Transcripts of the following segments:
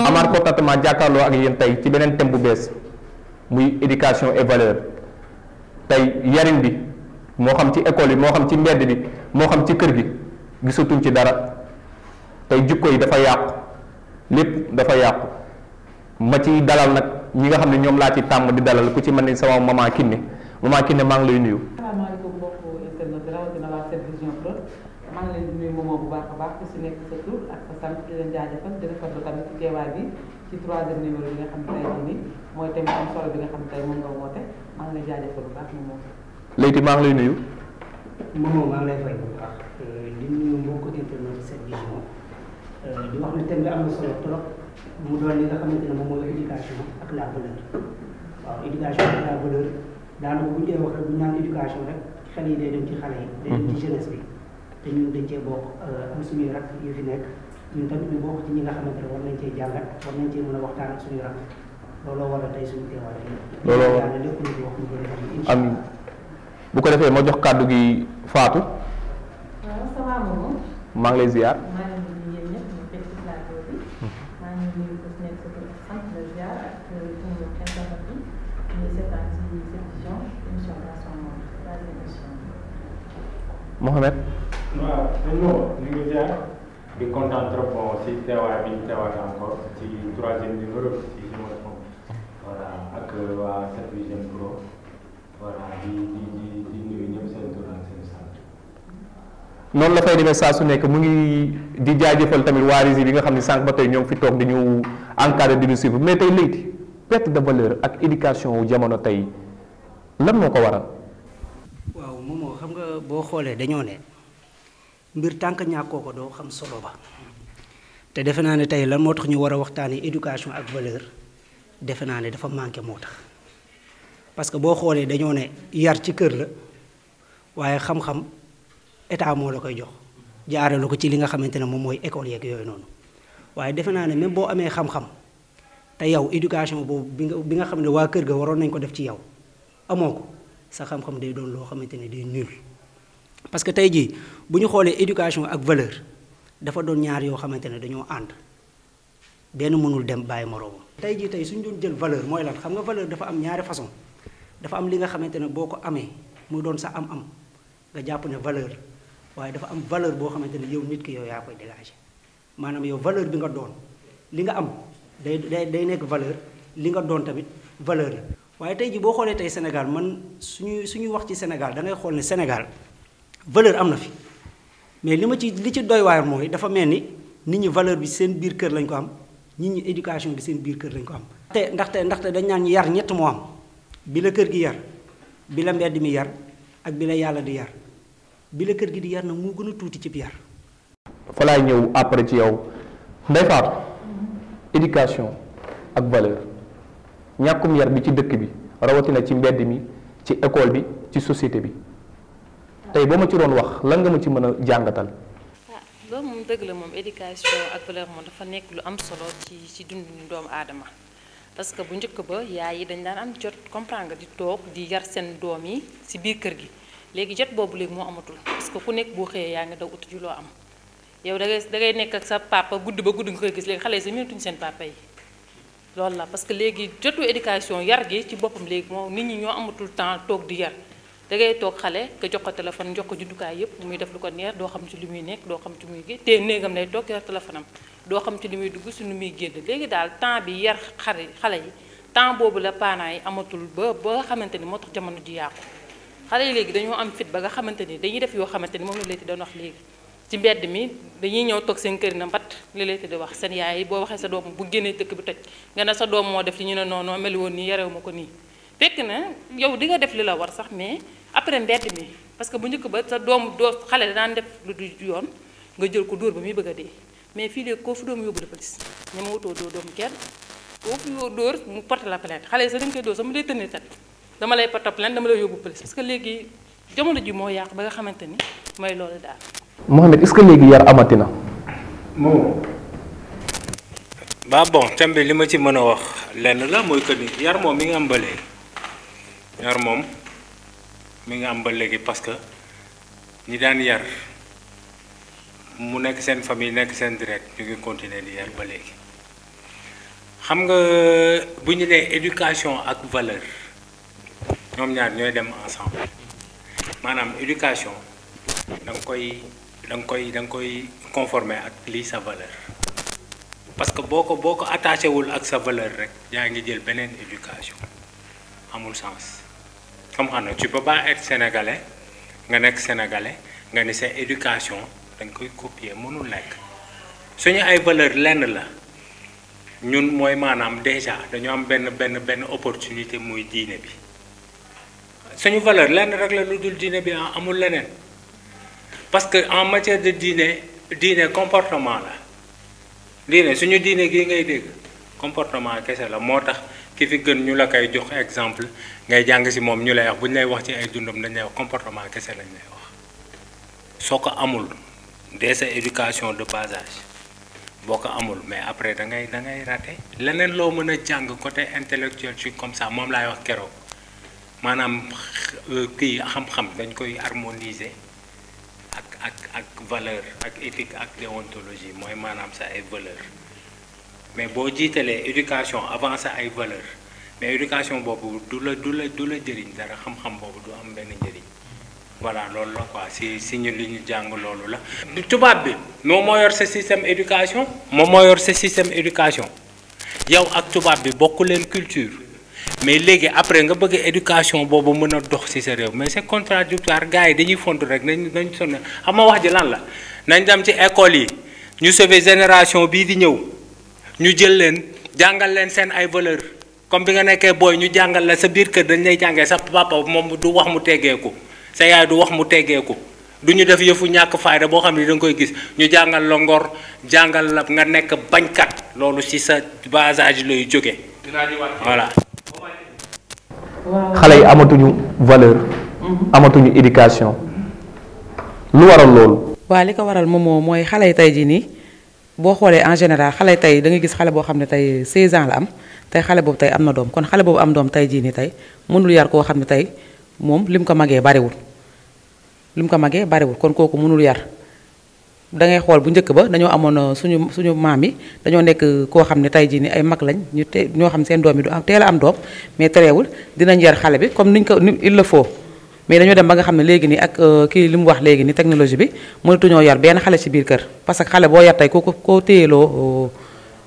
amaat contentement jàkkaarloo ak yéen tey ci beneen thème bu bees muy éducation et valeur tey yarin bi moo xam ci école yi moo xam ci mbedd bi moo xam ci kër gi gisatuñ ci dara tey jikko yi dafa yàqu lépp dafa yàqu ma ci dalal nag ñi nga xam ne ñoom laa ci tàmm di dalal ku ci mel ni sama maman Kiné maa ngi lay nuyu. asalaamaaleykum mbokku internet bi rawatina waa 7 Vision Pro maa ngi leen di nuyu moomoo bu baax a baax ku si nekk sa tur ak sa sant di leen jaajëfal di rafetlu tamit ci teewaay bi ci 3e numéro bi nga xam ne tey jii nii mooy thème am solo bi nga xam ne tey moom nga woote maa ngi lay jaajëfal bu baax moomoo. Leyti maa ngi lay nuyu. moomoo maa ngi lay fay bu baax di nuyu mbokku internet 7 Vision di wax ne thème bi am na solo trop mu doon li nga xamante ne moom mooy éducation ak la valeur waaw éducation ak la valeur daanaka bu ñu koy wax rek bu ñu naan éducation rek xel yi day dem ci xale yi. day dem ci jeunesse bi te ñun dañ cee bokk am suñuy rak yu fi nekk ñun tamit ñu bokk ci ñi nga xamante ne war nañ cee jàngat war nañ cee mën a waxtaan ak suñuy rak looloo waral tey suñu teewaay bi. looloo waral lépp lu ci wax ñu bëri incha allah. bu ko defee ma jox kàddu gi Fatou. waaw ça va moom. maa ngi lay ziar. maa ngi leen di yéen ñëpp ñu fekk ci plateau bi. maa ngi nuyu ku si nekk sa tur ak sant la ziar ak suñu internet bi ñuy seetaan ci 7 Vision émission Dans son monde troisième émission. Mohamed. waaw dañoo ñu ngi ziar di kontaan trop bon si teewaay bi ñu teewaat encore ci 3e numéro si je me trompe voilà ak waa 7 Vision Pro voilà di nuyu ñëpp seen tur ak seen sant. noonu la fay demee saa su nekk mu ngi di jaajëfal tamit waa RISI bi nga xam ne sànq ba tey ñoo ngi fi toog di ñu encadré di ñu suivre mais tey Leyti perte de valeur ak éducation wu jamono tey lan moo ko waral. waaw moomoo xam nga boo xoolee dañoo ne mbir tànk ñàkkoo ko doo xam solo ba te defe naa ne tey lan moo tax ñu war a waxtaanee éducation ak valeur defe naa ne dafa manqué moo tax parce que boo xoolee dañoo ne yar ci kër la waaye xam-xam état moo la koy jox jaarale ko ci li nga xamante ne moom mooy école yeeg yooyu noonu waaye defe naa ne même boo amee xam-xam te yow éducation boobu bi nga xam ne waa kër ga waroon nañ ko def ci yow amoo ko sa xam-xam day doon loo xamante ne day nul parce que tey jii bu ñu xoolee éducation ak valeur dafa doon ñaar yoo xamante ne dañoo ànd benn mënul dem bàyyi moroomam. tey jii tey suñu doon jël valeur mooy lan xam nga valeur dafa am ñaari façon dafa am li nga xamante ne boo ko amee mu doon sa am-am nga jàpp ne valeur waaye dafa am valeur boo xamante ne yow nit ki yow yaa koy dégager maanaam yow valeur bi nga doon li nga am day nekk valeur li nga doon tamit valeur la. waaye tey jii boo xoolee tey Sénégal man suñuy wax ci Sénégal da ngay xool ne Sénégal valeur am na fi mais li ci doy waar mooy dafa mel ni nit ñi valeur bi seen biir kër lañ ko am nit ñi éducation bi seen biir kër lañ ko am. ndaxte dañ naan yar ñett moo am bi la kër gi yar bi la mbedd mi yar ak bi la yàlla di yar bi la kër gi di yar nag moo gën a tuuti ci yar. fa laay ñëw après ci yow Ndeye Fatou éducation ak valeur. ñàkkum yar bi ci dëkk bi rawatina ci mbedd mi ci école bi ci société bi tey boo ma ci doon wax lan nga ma ci mën a jàngatal. loolu moom dëgg la moom éducation ak valeur moom dafa nekk lu am solo ci dundu doomu aadama parce que bu njëkk ba yaay yi dañ daan am jot comprendre nga di toog di yar seen doom yi ci biir kër gi léegi jot boobu léegi moo amatul parce que ku nekk boo xëyee yaa ngi daw utu ji loo am yow da ngay nekk ak sa papa guddi ba guddi nga koy gis léegi xale yi sa mënatuñu seen papa yi. loolu la parce que léegi jotu éducation yar gi ci boppam léegi moom nit ñi ñoo amatul temps toog di yar da ngay toog xale nga jox ko téléphone jox ko juddukaay yëpp muy def lu ko neex doo xam ci li muy nekk doo xam ci muy gi te néegam lay toog yor téléphone am doo xam ci li muy dugg si nu muy génn léegi daal temps bi yar xale yi temps boobu la parents yi amatul ba nga xamante ni moo tax jamono ji yàqu xale yi léegi dañoo am fit ba nga xamante ni dañuy def yoo xamante ni moom la Leyti doon wax léegi ci mbedd mi dañuy ñëw toog seen kër na mbat li Leyti di wax seen yaay boo waxee sa doom bu génnee dëkk bi toj nga ne sa doom moo def li ñu ne noonu mel woon nii yarew ma ko nii fekk na yow di nga def li la war sax mais après mbedd mi parce que bu njëkk ba sa doom doo xale daan def lu du yoon nga jël ko dóor ba muy bëgg a dee mais fii léegi koo fi doom yóbbu dafa gis ña ma wutoo doo doomu kenn koo fi dóor mu porte la plainte xale yi sax dañ koy dóor sama lay tënni tat dama lay porte plainte dama lay yóbbu police parce que léegi jamono ji moo yàq ba nga xamante ni mooy loolu daal. Mohamed est-ce que léegi yar amati na. moom. ba bon thème bi li ma ci mën a wax lenn la mooy que ni yar moom mi ngi am ba léegi yar moom mi ngi am ba léegi parce que ñi daan yar mu nekk seen famille nekk seen direct ñu ngi continuer di yar ba léegi xam nga bu ñu nee éducation ak valeur ñoom ñaar ñooy dem ensemble maanaam éducation da nga koy conformer ak lii sa valeur parce que boo ko attaché wul ak sa valeur rek yaa ngi jël beneen éducation amul sens comme xam na tu peux pas être sénégalais nga nekk sénégalais nga ni sa éducation dañ koy copier mënul nekk suñu ay valeur lenn la ñun mooy maanaam déjà dañu am benn opportunité muy diine bi suñu valeur lenn rek la lu dul diine bi amul leneen parce que en matière de diine comportement la diine suñu diine gii ngay dégg comportement kese la moo tax ki fi gën ñu la koy jox exemple ngay jàng ci moom ñu lay wax bu ñu lay wax ci ay dundam dañ lay wax comportement kese lañ lay wax soo ko amul dès sa éducation de bas âge boo ko amul mais après da ngay raté leneen loo mën a jàng côté intellectuel ci comme ça moom laay wax keroog maanaam kii xam-xam dañ koy harmoniser ak valeur ak éthique ak déontologie mooy maanaam sa ay valeur mais boo jiitalee éducation avant sa ay valeur mais éducation boobu du la jëriñ dara xam-xam boobu du am benn njëriñ voilà loolu la quoi si ñu li ñu jàng loolu la. tubaab bi moom moo yor sa système éducation yow ak tubaab bi bokku leen culture mais léegi après nga bëgg éducation boobu mën a dox ci sa réew mais c'est contradictoire gars yi dañuy fontu rek nañ sonn xam nga wax ji lan la nañ dem ci école yi ñu sauver génération bii di ñëw ñu jël leen jàngal leen seen ay valeur comme bi nga nekkee booy ñu jàngal la sa biir kër dañ lay jàngee sa papa moom du wax mu teggeeku sa yaay du wax mu teggeeku du ñu def yëfu ñàkk fayda boo xam ne da nga koy gis ñu jàngal la ngor jàngal la nga nekk bañkat loolu ci sa bas âge lay jóge voilà. xale yi amatuñu valeur. amatuñu éducation. lu waral loolu. waaw li ko waral moom mooy xale yi tey jii nii boo xoolee en général xale yi tey da nga gis xale boo xam ne tey 16 ans la am tey xale boobu tey am na doom kon xale boobu am doom tey jii nii tey mënul yar koo xam ne tey moom lim ko magee bariwul. kon kooku mënul yar da ngay xool bu njëkk ba dañoo amoon suñu maam yi dañoo nekk koo xam ne tey jii ni ay mag lañ ñoo xam seen doom yi du am teel a am doom mais terewul dinañ yar xale bi comme il le faut mais dañoo dem ba nga xam ne léegi nii ak kii li mu wax léegi ni technologie bi mënatuñoo yar benn xale ci biir kër parce que xale boo yar tey koo téyeloo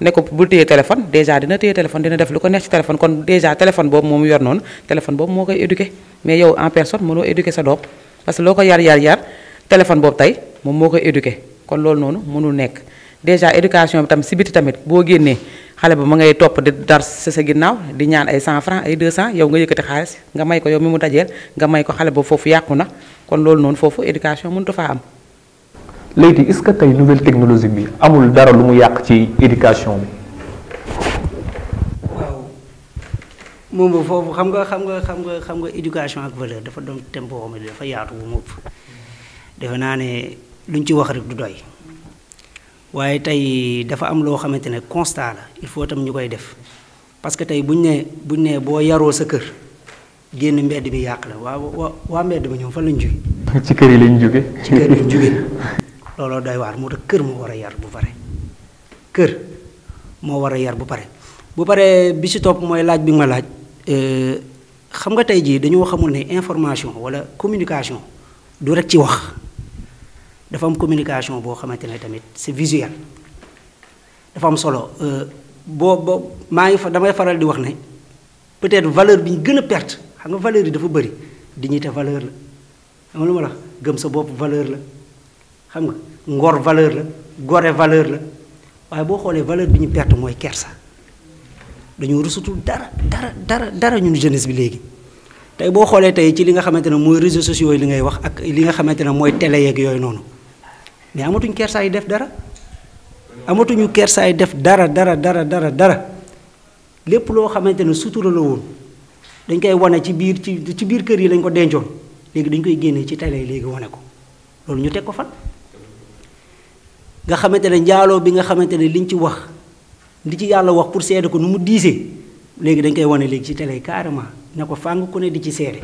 ne ko bul téye téléphone déjà dina téye téléphone dina def lu ko neex ci téléphone kon déjà téléphone boobu moom yor noonu téléphone boobu moo koy éduquer mais yow en personne mënoo éduquer sa doom parce que loo ko yar téléphone boobu tey moom moo koy éduquer kon loolu noonu mënul nekk déjà éducation bi tam si biti tamit boo génnee xale ba ma ngay topp di dar sa ginnaaw di ñaan ay 100 francs ay 200 yow nga yëkkati xaalis nga may ko yow mi mu dajeel nga may ko xale ba foofu yàqu na kon loolu noonu foofu éducation mënut faa am. léegi est-ce que tey nouvelle technologie bi amul dara lu mu yàq ci éducation bi. waaw moom foofu xam nga éducation ak valeur dafa doon thème boo xam ne dafa yaatu bu mu ëpp defe naa ne luñ ci wax rek du doy waaye tey dafa am loo xamante ne constat la il faut tam ñu koy def parce que tey buñ ne boo yaroo sa kër génn mbedd bi yàq la waa mbedd bi ñoom fan lañ jóge ci kër yi lañ jóge ci kër lañ jóge looloo doy waar moo tax kër moo war a yar bu pare kër moo war a yar bu pare bi ci topp mooy laaj bi nga ma laaj xam nga tey jii dañoo xamul ne information wala communication du rek ci wax dafa am communication boo xamante ne tamit c'est visuel dafa am solo boo damay faral di wax ne peut-être valeur bi ñu gën a perte xam nga valeur yi dafa bëri dignité valeur la xam nga lu ma la gëm sa bopp valeur la xam nga ngor valeur la gore valeur la waaye boo xoolee valeur bi ñu perte mooy kersa dañoo rusutul dara ñun jeunesse bi léegi tey boo xoolee tey ci li nga xamante ne mooy réseaux sociaux yi li ngay wax ak li nga xamante ne mooy télé yeeg yooyu noonu mais amatuñ kersaay def dara amatuñu kersaay def dara lépp loo xamante ne sutura la woon dañ koy wane ci biir kër yi lañ ko dencoon léegi dañ koy génnee ci télé yi léegi wane ko loolu ñu teg ko fan nga xamante ne njaaloo bi nga xamante ne liñ ci wax li ci yàlla wax pour seede ko nu mu diisee léegi dañ koy wane léegi ci télé yi carrément ne ko fàng ku ne di ci seede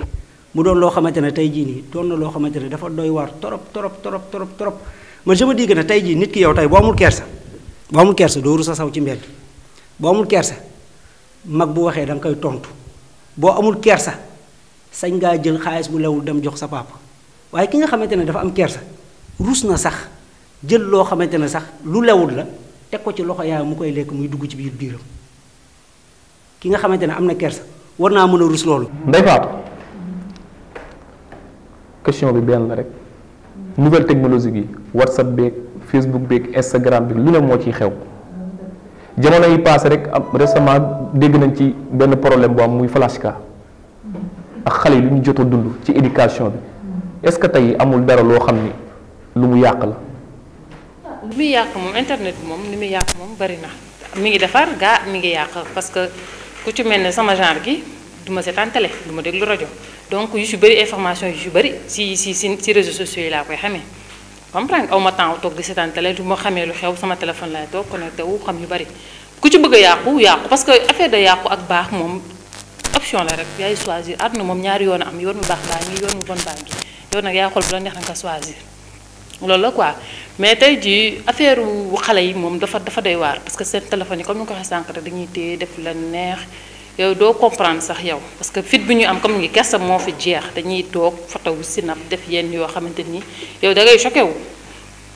mu doon loo xamante ne tey jii nii doon na loo xamante ne dafa doy waar torop man je me dis que ne tey jii nit ki yow tey boo amul kersa doo rus a saw ci mbedd boo amul kersa mag bu waxee da nga koy tontu boo amul kersa sañ ngaa jël xaalis bu lewul dem jox sa papa waaye ki nga xamante ne dafa am kersa rus na sax jël loo xamante ne sax lu lewul la teg ko ci loxo yaay mu koy lekk muy dugg ci biiram ki nga xamante ne am na kersa war naa mën a rus loolu. Ndeye Fatou question bi benn la rek nouvelle technologie yi WhatsApp beeg Facebook beeg Instagram beeg lu ne moo ciy xew jamono yi passé rek récemment dégg nañ ci benn problème bu am muy flashka ak xale yi lu ñu jot a dund ci éducation bi est-ce que tey amul dara loo xam ni lu mu yàq la. li muy yàq moom internet bi moom li muy yàq moom bari na mi ngi defar gaa mi ngi yàq parce que ku ci mel ne sama genre gi du ma seetaan télé du ma déglu rajo donc yu si bëri information yu si bëri si réseaux sociaux yi laa koy xamee comprendre aw ma temps toog di seetaan télé du ma xamee lu xew sama téléphone laay toog connecté wu xam yu bëri ku ci bëgg a yàqu parce que affaire de yàqu ak baax moom option la rek yaay choisir àdduna moom ñaari yoon a am yoon bu baax baa ngi yoon bu bon baa ngi yow nag yaay xool bu la neex na nga choisir loolu la quoi mais tey jii affaire xale yi moom dafa doy waar parce que seen téléphone yi comme ni nga ko waxee sànq rek dañuy téye def la neex yow doo comprendre sax yow parce que fit bi ñu am comme ni kersa moo fi jeex dañuy toog photo wu sinap def yenn yoo xamante ni yow da ngay choqué wu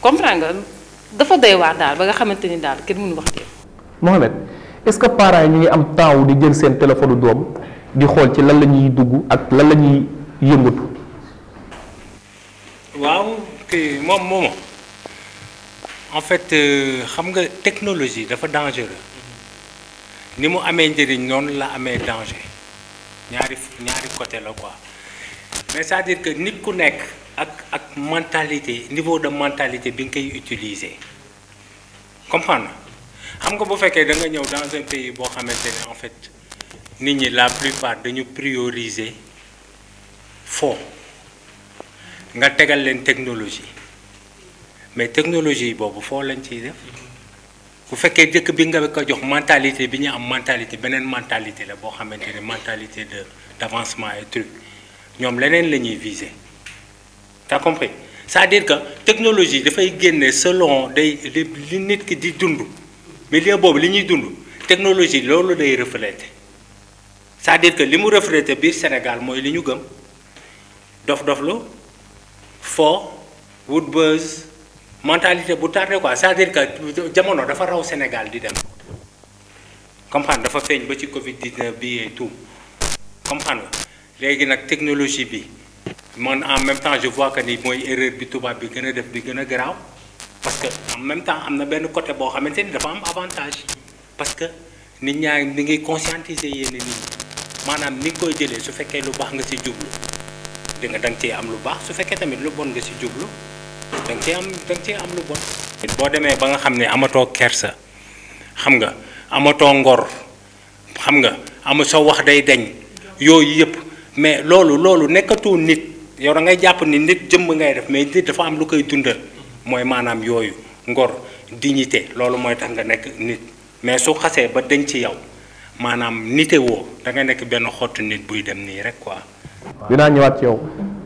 comprendre nga dafa doy waar daal ba nga xamante ni daal kenn mënu wax dëgg. Mohamed est-ce que parents yi ñu ngi am temps wu di jël seen téléphone doom di xool ci lan la ñuy dugg ak lan la ñuy yëngatu. waaw kii moom en fait xam nga technologie dafa dangereux ni mu amee njëriñ noonu la amee danger ñaari côté la quoi mais c'est-à-dire que nit ku nekk ak mentalité niveau de mentalité bi nga koy utiliser comprendre xam nga bu fekkee da nga ñëw dans un pays boo xamante ne en fait nit ñi la plupart dañu prioriser foo nga tegal leen technologie mais technologie boobu foo lañ ciy def bu fekkee dëkk bi nga ko jox mentalité bi ñu am mentalité beneen mentalité la boo xamante ne mentalité d'avancement et truc ñoom leneen la ñuy viser t'as compris c'est-à-dire que technologie dafay génne selon li nit ki di dund milieu boobu li ñuy dund technologie loolu day refléter c'est-à-dire que li mu refléter biir Sénégal mooy li ñu gëm dof-doflu foo wut buzz mentalité bu tardé quoi c'est-à-dire que jamono dafa raw Sénégal di dem comprendre dafa feeñ ba ci Covid-19 bi et tout comprendre nga léegi nag technologie bi man en même temps je vois que ni mooy erreur bi tubaab bi gën a def bi gën a garaaw parce que en même temps am na benn côté boo xamante ni dafa am avantage parce que nit ñaa ni ngi conscientiser yenn nit ñi maanaam ni nga koy jëlee su fekkee lu baax nga ci jublu da nga cee am lu baax su fekkee tamit lu bon nga ci jublu da nga cee am lu bon. boo demee ba nga xam ne amatoo kersa xam nga amatoo ngor xam nga soo wax day deñ yooyu yëpp mais loolu nekkatoo nit yow da ngay jàpp ni nit jëmm ngay def mais nit dafa am lu koy dundal mooy maanaam yooyu ngor dignité loolu mooy tax nga nekk nit mais su xasee ba deñ ci yow maanaam nite woo da nga nekk benn xottu nit buy dem nii rek quoi. dinaa ñëwaat ci yow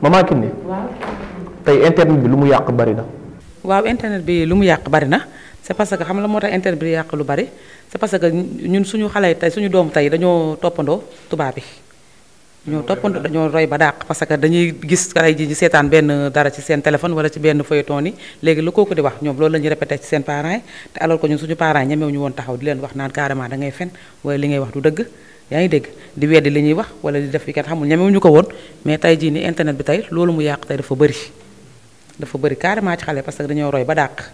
Maman Kiné tey internet bi lu mu yàq bari na. waaw internet bi lu mu yàq bari na c'est parce que xam la moo tax internet bi yàq lu bari c'est parce que ñun suñu xale tey suñu doom tey dañoo toppandoo tubaab bi ñoo toppandoo dañoo roy ba dàq parce que dañuy gis ay ji seetaan benn dara ci seen téléphone wala ci benn feuilleton yi léegi lu kooku di wax ñoom loolu la ñuy répété ci seen parents yi te alors que ñun suñu parents yi ñemewu ñu woon taxaw di leen wax naan carrément da ngay fen wala li ngay wax du dëgg yaa ngi dégg di weddi li ñuy wax wala di def fi kat xamul ñemewuñu ko woon mais tey jii ni internet bi tey loolu mu yàq tey dafa bëri carrément ci xale parce que dañoo roy ba dàq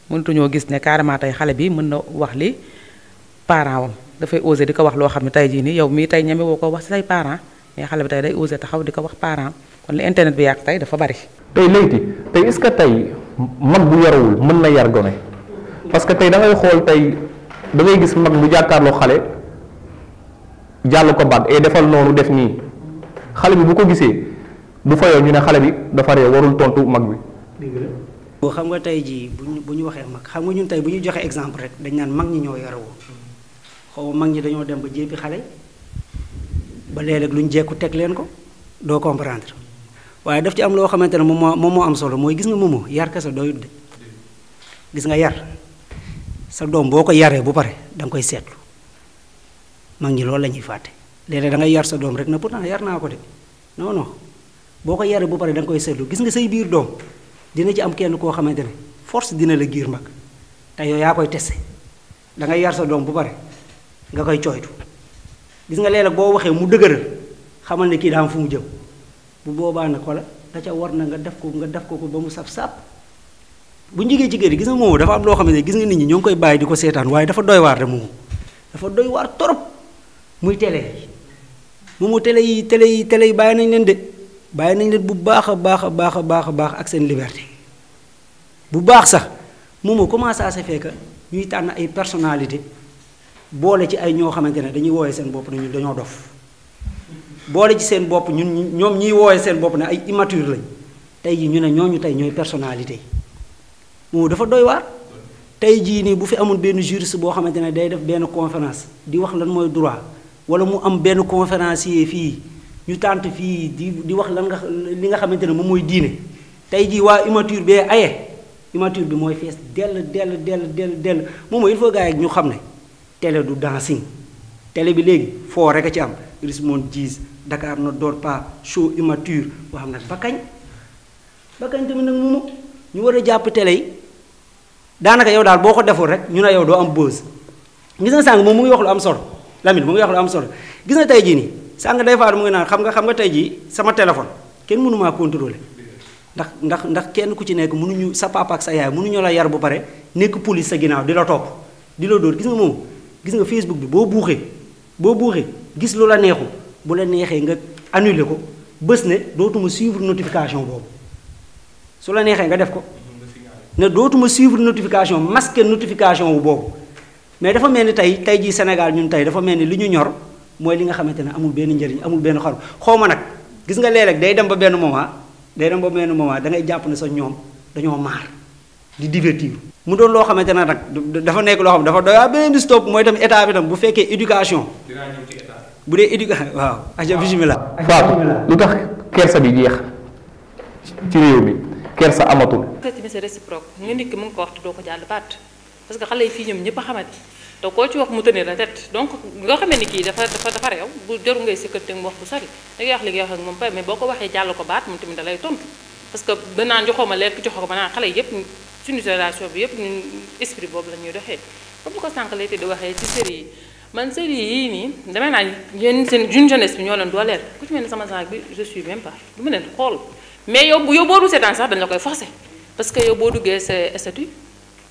mënatuñoo gis ne carrément tey xale bi mën na wax li parent wam dafay osé di ko wax loo xam ne tey jii nii yow mii tey ñeme woo ko wax ci say parent mais xale bi tey day osé taxaw di ko wax parent kon li internet bi yàq tey dafa bari. tey léegi tey est-ce que tey mag bu yarawul mën na yar gone parce que tey da ngay xool tey da ngay gis mag bu jàkkaarloo xale jàll ko baat et defal noonu def nii xale bi bu ko gisee bu fayoo ñu ne xale bi dafa ree warul tontu mag bi. boo xam nga tey jii bu ñu waxee mag xam nga ñun tey bu ñu joxe exemple rek dañ naan mag ñi ñoo yarawoo xaw ma mag ñi dañoo dem ba jéppi xale ba léeg-léeg lu ñu jekku teg leen ko doo comprendre waaye daf ci am loo xamante ne moom moo am solo mooy gis nga moomoo yar kese doyut de gis nga yar sa doom boo ko yaree bu pare da nga koy seetlu mag ñi loolu la ñuy fàtte léeg-léeg da ngay yar sa doom rek na pourtant yar naa ko de non non boo ko yaree bu pare da nga koy seetlu gis nga say biir doom dina ci am kenn koo xamante ne force dina la giir mag te yow yaa koy testé da ngay yar sa doom bu pare nga koy cooytu gis nga léeg-léeg boo waxee mu dëgëral xamal ne kii daa am fu mu jëm bu boobaa nag wala da ca war na nga def ko ba mu saf-sap bu ñu jógee ci kër yi gis nga moomu dafa am loo xamante ne gis nga nit ñi ñoo ngi koy bàyyi di ko seetaan waaye dafa doy waar de moomu dafa doy waar torop muy télé moomu télé yi bàyyi nañ leen de bàyyi nañ leen bu baax a baax a baax a baax a baax ak seen liberté bu baax sax moomu comment ça se fait que ñuy tànn ay personnalité boole ci ay ñoo xamante ne dañuy wooyee seen bopp ne ñun dañoo dof boole ci seen bopp ñoom ñiy wooyee seen bopp ne ay immature lañ tey jii ñu ne ñooñu tey ñooy personnalité yi moomu dafa doy waar tey jii nii bu fi amul benn juriste boo xamante ne day def benn conférence di wax lan mooy droit wala mu am benn conférencier fii ñu tànt fii di wax lan li nga xamante ne moom mooy diine tey jii waa immature bee aye immature bi mooy fees dell moom il faut gars yi ñu xam ne télé du dancing télé bi léegi foo rek a ci am Rismon Djizz Dakar ne dort pas show immature boo xam nag ba kañ tamit nag moomu ñu war a jàpp télé yi daanaka yow daal boo ko deful rek ñu ne yow doo am buzz gis nga sàng moom mu ngi wax lu am solo Lamine mu ngi wax lu am solo gis nga tey jii nii sàng day faatu mu ngi naan xam nga tey jii sama téléphone kenn mënu maa contrôler ndax kenn ku ci nekk mënuñu sa papa ak sa yaay mënuñu la yar bu pare nekk police sa ginnaaw di la topp di la dóor gis nga moom gis nga Facebook bi boo buuxee gis lu la neexu bu la neexee nga annuler ko bés ne dootuma suivre notification boobu su la neexee nga def ko ne dootuma suivre notification masquer notification wu boobu mais dafa mel ni tey jii Sénégal ñun tey dafa mel ni li ñu ñor mooy li nga xamante ne amul benn njëriñ amul benn xaru xaw ma nag gis nga léeg-léeg day dem ba benn moment da ngay jàpp ne sa ñoom dañoo maar di divertir mu doon loo xamante ne nag dafa nekk loo xam dafa doy waa beneen di stop mooy tam état bi tam bu fekkee éducation bu dee éducation waaw aja bismillah Fatou lu tax kersa bi jeex ci réew mi kersa amatul tamit c'est réciproque nga nit ki mu ngi ko wax te doo ko jàll baat parce que xale yi fii ñoom ñëpp a xamante te koo ci wax mu tenir la tête donc nga xamee ni kii dafa réew bu jaru ngay sikkante mu wax bu sori da ngay wax li ngay wax ak moom pare mais boo ko waxee jàll ko baat moom tamit da lay tontu parce que ba naan joxoo ma lekk joxoo ko ba naan xale yi yëpp suñu génération bi yëpp ñun esprit boobu la ñuy doxee comme ko sànq lay di waxee ci série yi man série yii nii damay naan yéen seen une jeunesse bi ñoo leen dooleel ku ci mel ne sama genre bi je suis même pas du ma leen xool mais yow boo du seetaan sax dañ la koy forcer parce que yow boo duggee sa statut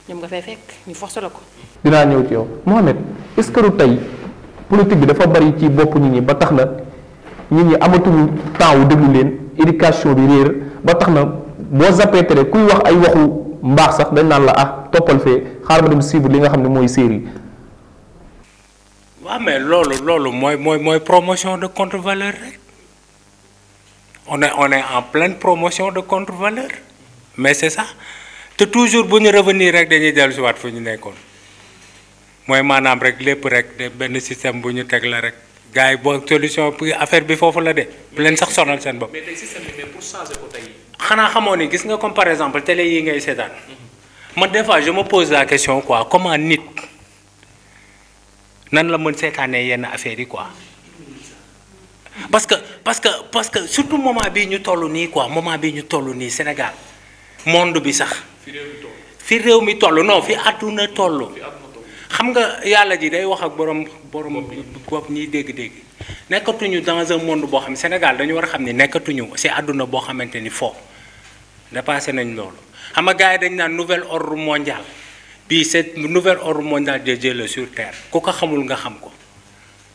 ñoom nga fay fekk ñu forcer la ko. dinaa ñëw ci yow Mohamed est-ce que lu tey politique bi dafa bari ci bopp nit ñi ba tax na nit ñi amatuñu temps wu déglu leen éducation bi réer ba tax na boo zappee télé kuy wax ay waxu mbaax sax dañ naan la ah toppal fee xaaral ma dem suivre li nga xam ne mooy série. waaw mais loolu mooy promotion de contre-valeur rek on est en pleine promotion de contre-valeur mais c'est ça te toujours bu ñu revenir rek dañuy dellu si waat fu ñu nekkoon mooy maanaam rek lépp rek de benn système bu ñu teg la rek gars yi boo solution affaire bi foofu la de bu leen sax sonal seen bopp. mais tey système bi mais pour changer ko tey. xanaa xamoo ni gis nga comme par exemple télé yi ngay seetaan man des fois je me pose la question quoi comment nit nan la mën seetaanee yenn affaires yi quoi parce que surtout moment bii ñu toll nii quoi moment bii ñu toll nii Sénégal monde bi sax fi réew mi toll non fi àdduna toll xam nga yàlla ji day wax ak borom bopp ñiy dégg-dégg nekkatuñu dans un monde boo xam Sénégal dañu war a xam ni nekkatuñu si àdduna boo xamante ni foo dépassé nañ loolu xam nga gars yi dañ naan nouvel ordre mondial bii c'est nouvel ordre mondial de Dieu sur terre ku ko xamul nga xam ko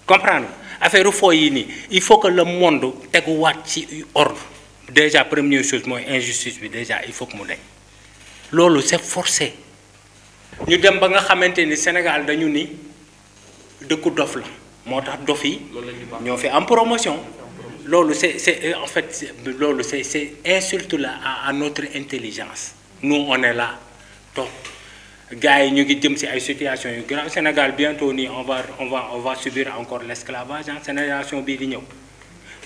comprendre affaire foo yi nii il faut que le monde teguwaat ci ordre déjà première chose mooy injustice bi déjà il faut que mu deñ loolu c'est forcé ñu dem ba nga xamante ni Sénégal dañu ni dëkku dof la moo tax dof yi ñoo fi am promotion loolu c'est en fait loolu c'est insulte la à notre intelligence nous on est là toog gars yi ñu ngi jëm ci ay situations yu grave Sénégal bientôt nii on va subir encore l'esclavage génération bii di ñëw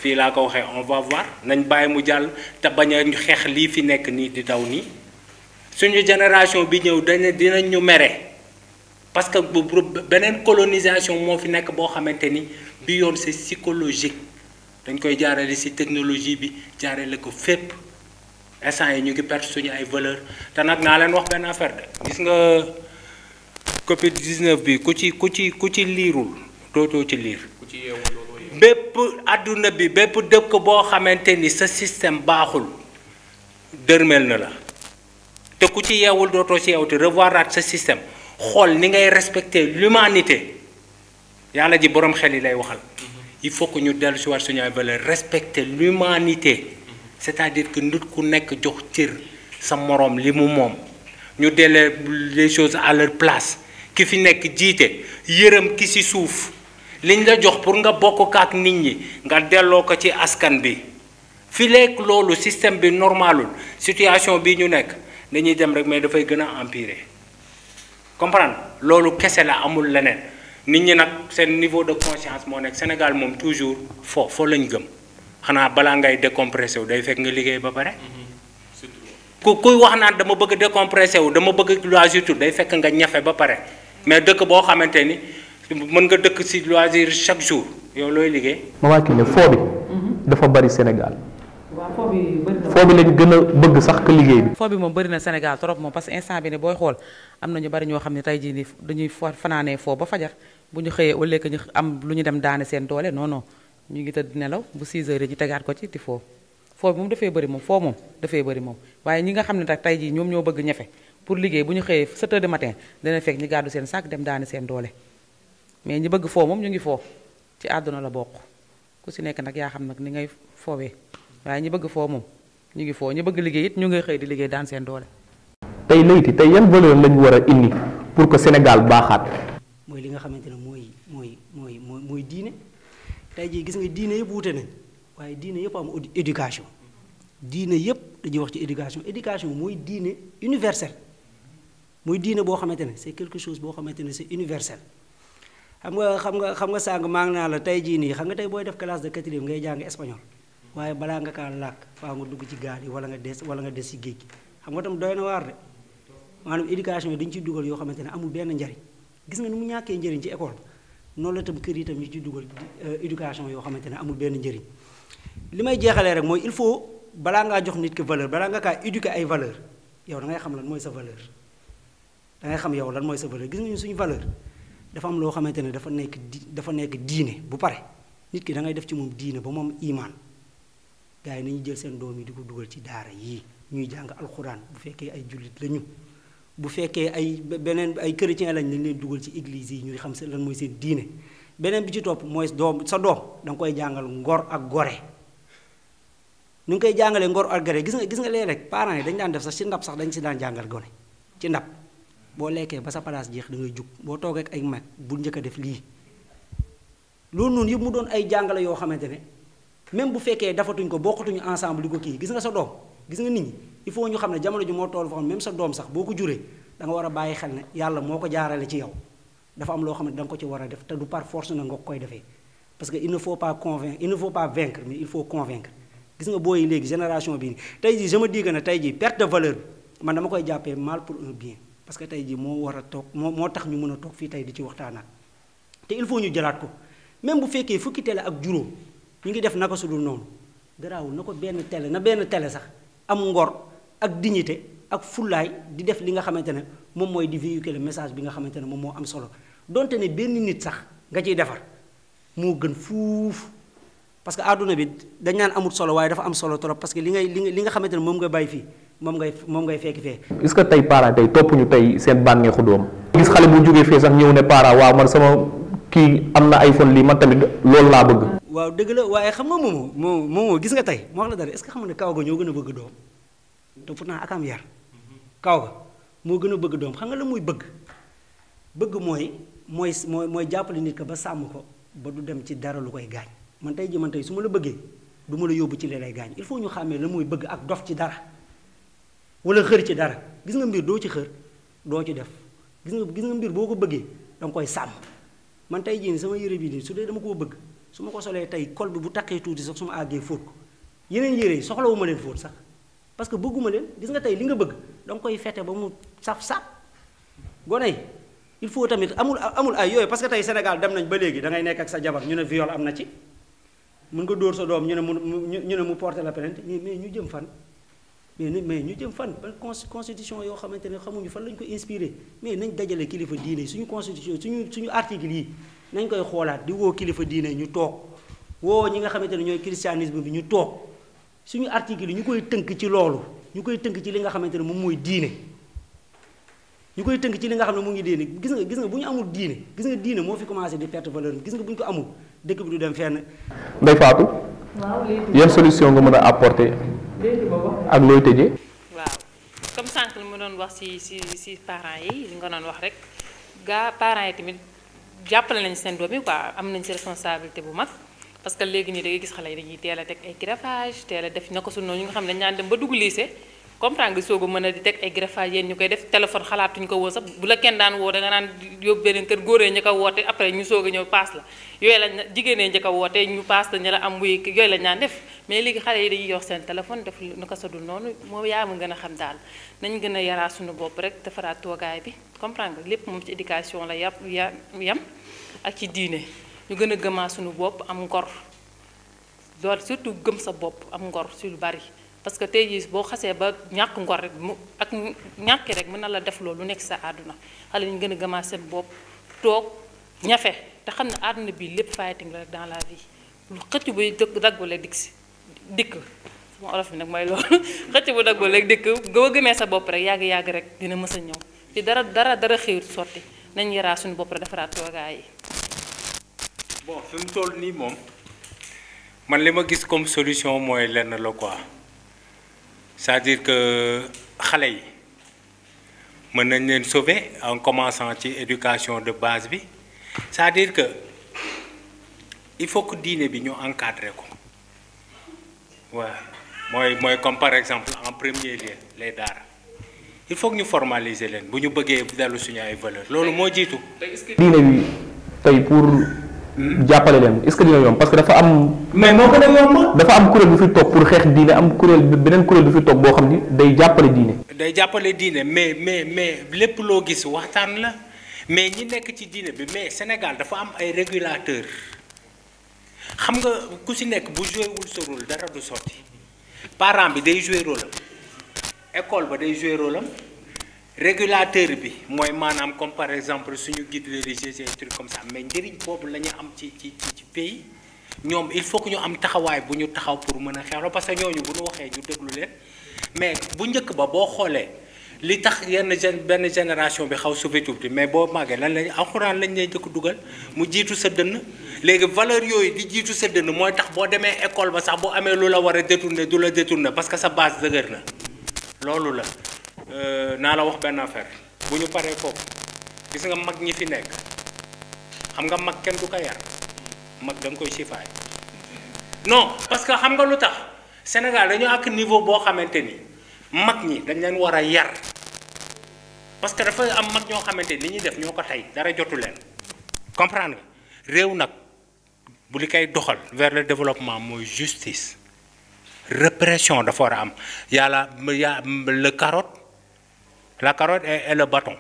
fii laa ko waxee on va voir nañ bàyyi mu jàll te bañ a xeex lii fi nekk nii di daw nii suñu génération bi ñëw dinañ ñu mere parce que beneen colonisation moo fi nekk boo xamante ni bi yoon c'est psychologique dañ koy jaarale ci technologie bi jaarale ko fépp instant yi ñu ngi perte suñu ay valeur te nag naa leen wax benn affaire de gis nga Covid 19 bi ku ci liirul dootoo ci liir bépp àdduna bi bépp dëkk boo xamante ni sa système baaxul dërmel na la te ku ci yeewul dootoo ci yeewu te revoiraat sa système xool ni ngay respecter l'humanité yàlla ji boroom xel yi lay waxal il faut que ñu dellu si waat suñu ay valeur respecter l'humanité c'est-à-dire que nit ku nekk jox cër sa moroom li mu moom ñu dellee les choses à leur place ki fi nekk jiite yërëm ki ci suuf liñ la jox pour nga bokk ak nit ñi nga delloo ko ci askan bi fi lekk loolu système bi normalul situation bi ñu nekk dañuy dem rek mais dafay gën a empirer comprendre loolu kese la amul leneen nit ñi nag seen niveau de conscience moo nekk Sénégal moom toujours foo lañ gëm xanaa balaa ngay décompressé wu day fekk nga liggéey ba pare kuy wax naan dama bëgg décompressé wu dama bëgg loisir tout day fekk nga ñafe ba pare mais dëkk boo xamante ni mën nga dëkk ci loisir chaque jour yow looy liggéey. Maman Kiné foo bi dafa bari Sénégal. waaw foo bi bëri na. foo bi lañ gën a bëgg sax que liggéey bi. foo bi moom bëri na Sénégal trop moom parce que instant bi ne booy xool am na ñu bari ñoo xam ne tey jii nii dañuy fanaanee foo ba fajar bu ñu xëyee au lieu que ñu am lu ñu dem daane seen doole non non ñu ngi tëdd nelaw bu 6 heures ñu tegaat ko ci ti foo bi moom dafay bëri moom foo moom dafay bëri moom waaye ñi nga xam ne nag tey jii ñoom ñoo bëgg ñefe pour liggéey bu ñu xëyee 7 heures du matin dana fekk ñu gàddu seen sac dem daane seen doole mais ñi bëgg foo moom ñu ngi foo ci àdduna la bokk ku si nekk nag yaa xam nag ni ngay foowee waaye ñi bëgg foo moom ñu ngi foo ñi bëgg liggéey it ñu ngay xëy di liggéey daan seen doole. tey Leyti tey yan valeur lañu war a indi pour que Sénégal baaxaat. mooy li nga xamante ne mooy diine tey jii gis nga diine yëpp wute nañ waaye diine yëpp am éducation diine yëpp dañuy wax ci éducation mooy diine universel mooy diine boo xamante ne c'est quelque chose boo xamante ne c'est universel. xam nga sàng maa ngi naa la tey jii nii xam nga tey booy def classe de quatrième ngay jàng espagnol waaye balaa nga kaa làkk faa nga dugg ci gaal yi wala nga des ci géej gi xam nga tam doy na waar de maanaam éducation yi dañu ciy dugal yoo xamante ne amul benn njariñ gis nga ni mu ñàkkee njëriñ ci école noonu la tam kër yi tam ñu ciy dugal éducation yoo xamante ne amul benn njëriñ li may jeexalee rek mooy il faut balaa ngaa jox nit ki valeur balaa nga kaa éduquer ay valeur yow da ngay xam lan mooy sa valeur da ngay xam yow lan mooy sa valeur gis nga ñu suñu valeur dafa am loo xamante ne dafa nekk diine bu pare nit ki da ngay def ci moom diine ba moom imaan gars yi nañu jël seen doom yi di ko dugal ci daara yii ñuy jàng alxuraan bu fekkee ay jullit lañu bu fekkee ay chrétien lañ leen dugal ci église yi ñuy xam seen lan mooy seen diine beneen bi ci topp mooy sa doom da nga koy jàngal ngor ak gore ñu ngi koy jàngalee ngor ak gore gis nga léeg-léeg parents yi dañu daan def sax ci ndab sax dañ si daan jàngal gone ci ndab boo lekkee ba sa place jeex da ngay jug boo toogee ak ay mag bu njëkk a def lii loolu noonu yëpp mu doon ay jàngale yoo xamante ne même bu fekkee dafatuñ ko bokkatuñu ensemble di ko kii gis nga sa doom gis nga nit ñi il faut ñu xam ne jamono ji moo toll foo xam même sa doom sax boo ko juree da nga war a bàyyi xel ne yàlla moo ko jaarale ci yow dafa am loo xam ne da nga ko ci war a def te du par force na nga koy defee parce que il ne faut pas vaincre mais il faut convaincre gis nga booy léegi génération bii tey jii je me dis que ne tey jii perte de valeur bi man dama koy jàppee mal pour un bien parce que tey jii moo war a toog moo tax ñu mën a toog fii tey di ci waxtaanaat te il faut ñu jëlaat ko même bu fekkee fukki télé ak juróom ñu ngi def naka su dul noonu garaawul na ko benn télé sax am ngor ak dignité ak fullaay di def li nga xamante ne moom mooy di véhiculer message bi nga xamante ne moom moo am solo donte ne benn nit sax nga ciy defar moo gën fuuf parce que àdduna bi dañ naan amul solo waaye dafa am solo trop parce que li nga xamante ne moom nga bàyyi fii moom ngay fekki fee. est-ce que tey parents tey topp ñu tey seen bànneexu doom. gis xale bu jógee fee sax ñëw ne parent waaw man sama kii am na iPhone lii man tamit loolu laa bëgg. waaw dëgg la waaye xam nga moomoo gis nga tey moo wax la dara est-ce que xam nga ne kaw ga ñoo gën a bëgg doom te pourtant ak am yar kaw ga moo gën a bëgg doom xam nga la muy bëgg mooy jàppale nit ko ba sàmm ko ba du dem ci dara lu koy gaañ man tey su ma la bëggee du ma la yóbbu ci li lay gaañ il faut ñu xàmmee la muy bëgg ak dof ci dara wala xër ci dara gis nga mbir doo ci xër doo ci def gis nga mbir boo ko bëggee da nga koy sàmm man tey jii nii sama yére bii nii su dee dama koo bëgg su ma ko solee tey col bi bu takkee tuuti sax su ma àggee fóot ko yeneen yére yi soxlawuma leen fóot sax parce que bëgguma leen gis nga tey li nga bëgg da nga koy fete ba mu saf-saf gone yi il faut tamit amul ay yooyu parce que tey Sénégal dem nañ ba léegi da ngay nekk ak sa jabar ñu ne viol am na ci mën nga dóor sa doom ñu ne mu porter la plainte mais ñu jëm fan mais ñu jëm fan ban constitution yoo xamante ne xamuñu fan lañ ko inspiré mais nañ dajale kilifa diine suñu constitution suñu article yi nañ koy xoolaat di woo kilifa diine ñu toog woo ñi nga xamante ne ñooy christianisme bi ñu toog suñu article yi ñu koy tënk ci loolu ñu koy tënk ci li nga xamante ne moom mooy diine ñu koy tënk ci li nga xam ne mu ngi diine gis nga bu ñu amul diine gis nga diine moo fi commencé di perte valeur gis nga bu ñu ko amul dëkk bi du dem fenn. Ndeye Fatou. waaw léegi yan solution nga mën a apporter ak looy tëjee. waaw comme sànq li ma doon wax ci parents yi li nga doon wax rek parents yi tamit jàppale nañ seen doom yi quoi am nañ ci responsabilité bu mag parce que léegi nii da ngay gis xale yi dañuy teel a teg ay greffage teel a def na ko su noonu ñu nga xam ne dañu daan dem ba dugg lycée comprendre nga soog a mën a di teg ay greffage yéen ñu koy def téléphone xalaatuñu ko woo sax bu la kenn daan woo da nga naan yóbbu beneen kër góoree ñi ko woote après ñu soog a ñëw paas la yooyu lañ jigéenee njëkk a woote ñu paas la ñu la am wuy yooyu lañ daan def mais léegi xale yi dañuy yor seen téléphone def nu ko sadul noonu moo yaa ma gën a xam daal nañ gën a yaraa suñu bopp rek defaraat toogaay bi comprendre nga lépp moom ci éducation la yam ak ci diine ñu gën a gëmaa suñu bopp am ngor loolu surtout gëm sa bopp am ngor su lu bari parce que tey jii boo xasee ba ñàkk ngor rek mu ak ñàkki rek mën na la def loolu lu nekk sa àdduna xale ñu gën a gëmaa seen bopp toog ñafe te xam ne àdduna bi lépp fighting la rek dans la vie lu xëcc buy daggu la dikk sama olof bi nag mooy loolu xëcc bu daggu la dikk boo gëmee sa bopp rek yàgg rek dina mës a ñëw ci dara xëyut sotti nañ yaraa suñu bopp rek defaraat toogaay yi. bon fi mu toll nii moom man li ma gis comme solution mooy lenn la quoi c'est-à-dire que xale yi mën nañ leen sauver en commençant ci éducation de base bi c'est-à-dire que il faut que diine bi ñu encadrer ko waaw mooy comme par exemple en premier lieu les daara il faut que ñu formaliser leen bu ñu bëggee dellu suñu ay valeurs loolu moo jiitu. diine bi tey pour jàppale leen est-ce que dina yomb parce que dafa am. mais moo gën a yomb. dafa am kuréel bu fi toog pour xeex diine am beneen kuréel bu fi toog boo xam ni day jàppale diine. day jàppale diine mais lépp loo gis waxtaan la mais ñi nekk ci diine bi mais Sénégal dafa am ay régulateurs xam nga ku si nekk bu joué wul sa rôle dara du sotti parent bi day joué rôle am école ba day joué rôle am régulateur bi mooy maanaam comme par exemple suñu guide religieux et trucs comme ça mais njëriñ boobu la ñu am ci pays ñoom il faut que ñu am taxawaay bu ñu taxaw pour mën a xeexloo parce que ñooñu bu ñu waxee ñu déglu leen mais bu njëkk ba boo xoolee li tax benn génération bi xaw sauvé tuuti mais boo màggee lan lañ alxuraan lañ lay njëkk dugal mu jiitu sa dënn léegi valeur yooyu di jiitu sa dënn mooy tax boo demee école ba sax boo amee lu la war a détourner du la détourner parce que sa base dëgër na loolu la. naa la wax benn affaire bu ñu paree foofu gis nga mag ñi fi nekk xam nga mag kenn du ko yar mag da nga koy sifaay non parce que xam nga lu tax Sénégal dañu ak niveau boo xamante ni mag ñi dañ leen war a yar parce que dafa am mag ñoo xamante ni li ñuy def ñoo ko tey dara jotu leen comprendre nga réew nag bu li koy doxal vers le développement mooy justice répression dafa war a am y'a le carotte la carotte et le bâton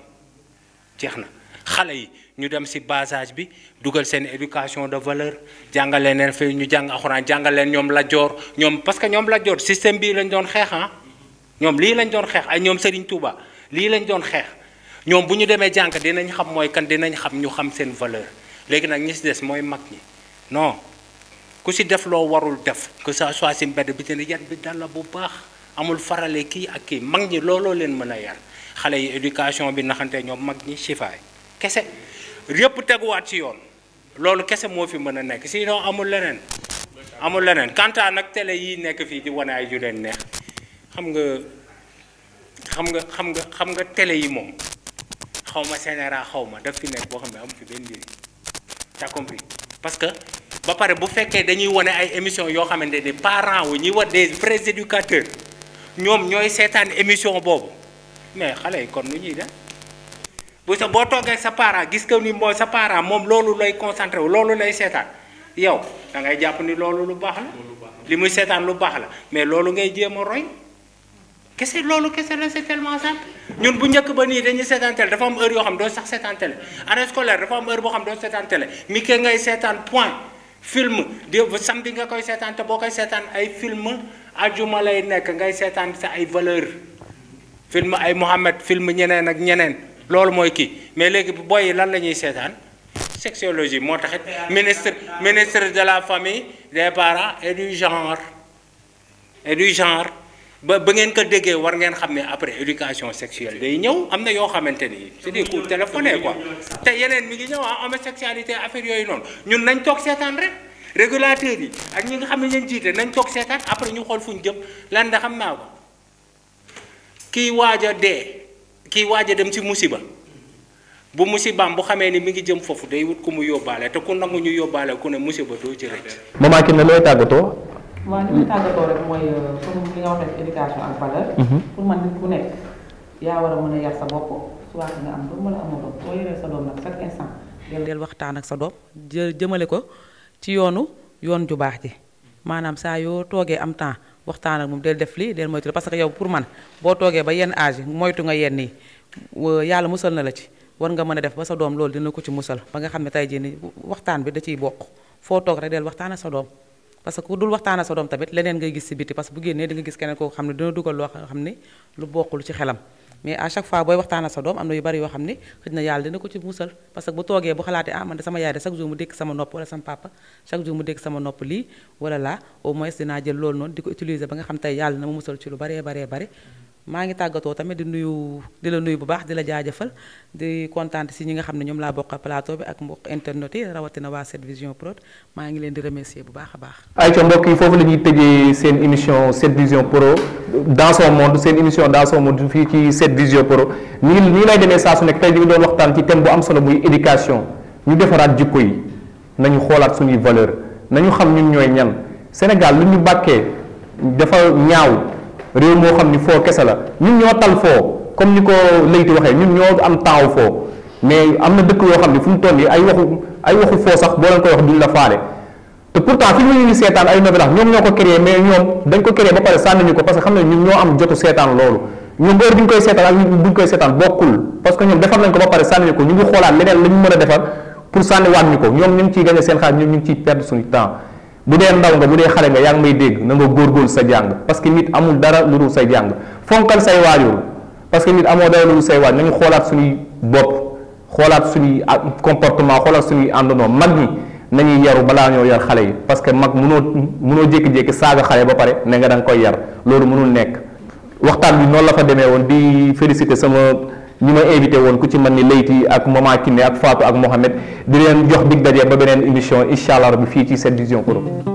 jeex na xale yi ñu dem ci bas âge bi dugal seen éducation de valeur jàngal leen fi ñu jàng alxuraan jàngal leen ñoom Lat Joor ñoom parce que ñoom Lat Joor système bii lañ doon xeex ñoom lii lañ doon xeex ay ñoom Serigne Touba lii lañ doon xeex ñoom bu ñu demee jàng dinañ xam mooy kan dinañ xam ñu xam seen valeur léegi nag ñi ci des mooy mag ñi non ku ci def loo warul def que ça soit ci mbedd bi te ne yan bi dal la bu baax amul farale kii ak kii mag ñi looloo leen mën a yar xale yi éducation bi naxante ñoom mag ñi sifaay kese yëpp teguwaat ci yoon loolu kese moo fi mën a nekk sinon amul leneen quant à nag télé yi nekk fii di wane ay ju leen neex xam nga télé yi moom xaw ma CNRA xaw ma daf fi nekk boo xam ne amu fi benn njëriñ t'as compris parce que ba pare bu fekkee dañuy wane ay émission yoo xamante ni parents wu ñuy wax des vrais éducateurs ñoom ñooy seetaan émission boobu mais xale yi kon nu ñuy def boo toogee sa parent gis ko ni mooy sa parent moom loolu lay concentré wu loolu lay seetaan yow da ngay jàpp ni loolu lu baax la li muy seetaan lu baax la mais loolu ngay jéem a roy kese loolu kese la c'est tellement simple ñun bu njëkk ba nii dañuy seetaan télé dafa am heure yoo xam doo sax seetaan télé année scolaire dafa am heure boo xam doo seetaan télé mi ke ngay seetaan point film di samedi nga koy seetaan te boo koy seetaan ay film ajuma lay nekk ngay seetaan sa ay valeur film ay Mohamed film ñeneen ak ñeneen loolu mooy kii mais léegi booy yi lan la ñuy seetaan sexologie moo taxit ministre de la famille des parents et du genre ba ngeen ko déggee war ngeen xam ne après éducation sexuelle day ñëw am na yoo xamante ni c'est des coups téléphonés quoi te yeneen mi ngi ñëw homosexualité affaire yooyu noonu ñun nañ toog seetaan rek régulateurs yi ak ñi nga xam ne ñeen jiite nañ toog seetaan après ñu xool fu ñu jëm lan da xam naa ko kii waaj a dee kii waaj a dem ci musiba bu musibaam bu xamee ni mi ngi jëm foofu day wut ku mu yóbbaale te ku nangu ñu yóbbaale ku ne musiba doo ci rëcc. maman Kiné looy tàggatoo. waaw li muy tàggatoo rek mooy comme li nga waxee ci éducation ak valeur. pour man nit ku nekk yaa war a mën a yar sa bopp soit nga am doom wala amoo doom boo yoree sa doom nag chaque instant. del waxtaan ak sa doom jëmale ko ci yoon ju baax ji maanaam saa yoo toogee am temps waxtaan ak moom del def lii del moytu parce que yow pour man boo toogee ba yenn âge moytu nga yenn yi yàlla musal na la ci. war nga mën a def ba sa doom loolu dina ko ci musal ba nga xam ne tey jii ni waxtaan bi da ciy bokk foo toog rek del waxtaan ak sa doom parce que ku dul waxtaan ak sa doom tamit leneen ngay gis ci biti parce que bu génnee di nga gis keneen koo xam ne dina dugal loo xam ne lu bokkul ci xelam mais à chaque fois booy waxtaan ak sa doom am na yu bari yoo xam ne xëy na yàlla dina ko ci musal parce que bu toogee bu xalaatee man de sama yaay de chaque jour mu dégg sama nopp wala sama papa chaque jour mu dégg sama nopp lii wala laa au moins dinaa jël loolu noonu di ko utiliser ba nga xam tey yàlla na ma musal ci lu baree maa ngi tàggatoo tamit di la nuyu bu baax di la jaajëfal di kontaan si ñi nga xam ne ñoom laa bokk plateau bi ak mbokk internet yi rawatina waa 7vision Prod maa ngi leen di remercier bu baax a baax. ayca mbokk yi foofu la ñuy tëjee seen émission 7vision Pro dans son monde seen émission dans son monde fii ci 7vision Pro nii lay demee saa su nekk tey ñu ngi doon waxtaan ci thème bu am solo muy éducation ñu defaraat jikko yi nañu xoolaat suñuy valeur nañu xam ñun ñooy ñan Sénégal lu ñu bàkkee dafa ñaaw. réew moo xam ni foo kese la ñun ñoo tal foo comme ni ko Leyti waxee ñun ñoo am temps foo mais am na dëkk yoo xam ne fu mu toll nii ay waxu foo sax boo leen koy wax duñ la faale te pourtant fi ñu ngi seetaan ay novelas ñoom ñoo ko créé mais ñoom dañ ko créé ba pare sànni ñu ko parce que xam ne ñun ñoo am jotu seetaan loolu ñoom heure bi ñu koy seetaan ak bu ñu koy seetaan bokkul parce que ñoom defar nañ ko ba pare sànni ñu ko ñu ngi xoolaat leneen la ñu mën a defar pour sànniwaat ñu ko ñoom ñu ngi ciy gagné seen xaalis ñun ñu ngi ciy perdre suñu temps bu dee ndaw nga bu dee xale nga yaa ngi may dégg na nga góorgóorlu sa jàng parce que nit amul dara lu dul say jàng fonkal say waajur parce que nit amoo dara lu dul say waajur nañu xoolaat suñuy bopp xoolaat suñuy comportement xoolaat suñuy àndandoo mag ñi nañuy yaru balaa ñoo yar xale yi parce que mag mënoo jékki-jékki saaga xale ba pare ne nga da nga koy yar loolu mënul nekk waxtaan bi noonu la fa demee woon di féliciter sama ñi ma invité woon ku ci mën ni Leyti ak Maman Kiné ak Fatou ak Mohamed di leen jox dig daje ba beneen émission incha allah rabbi fii ci 7vision Pro.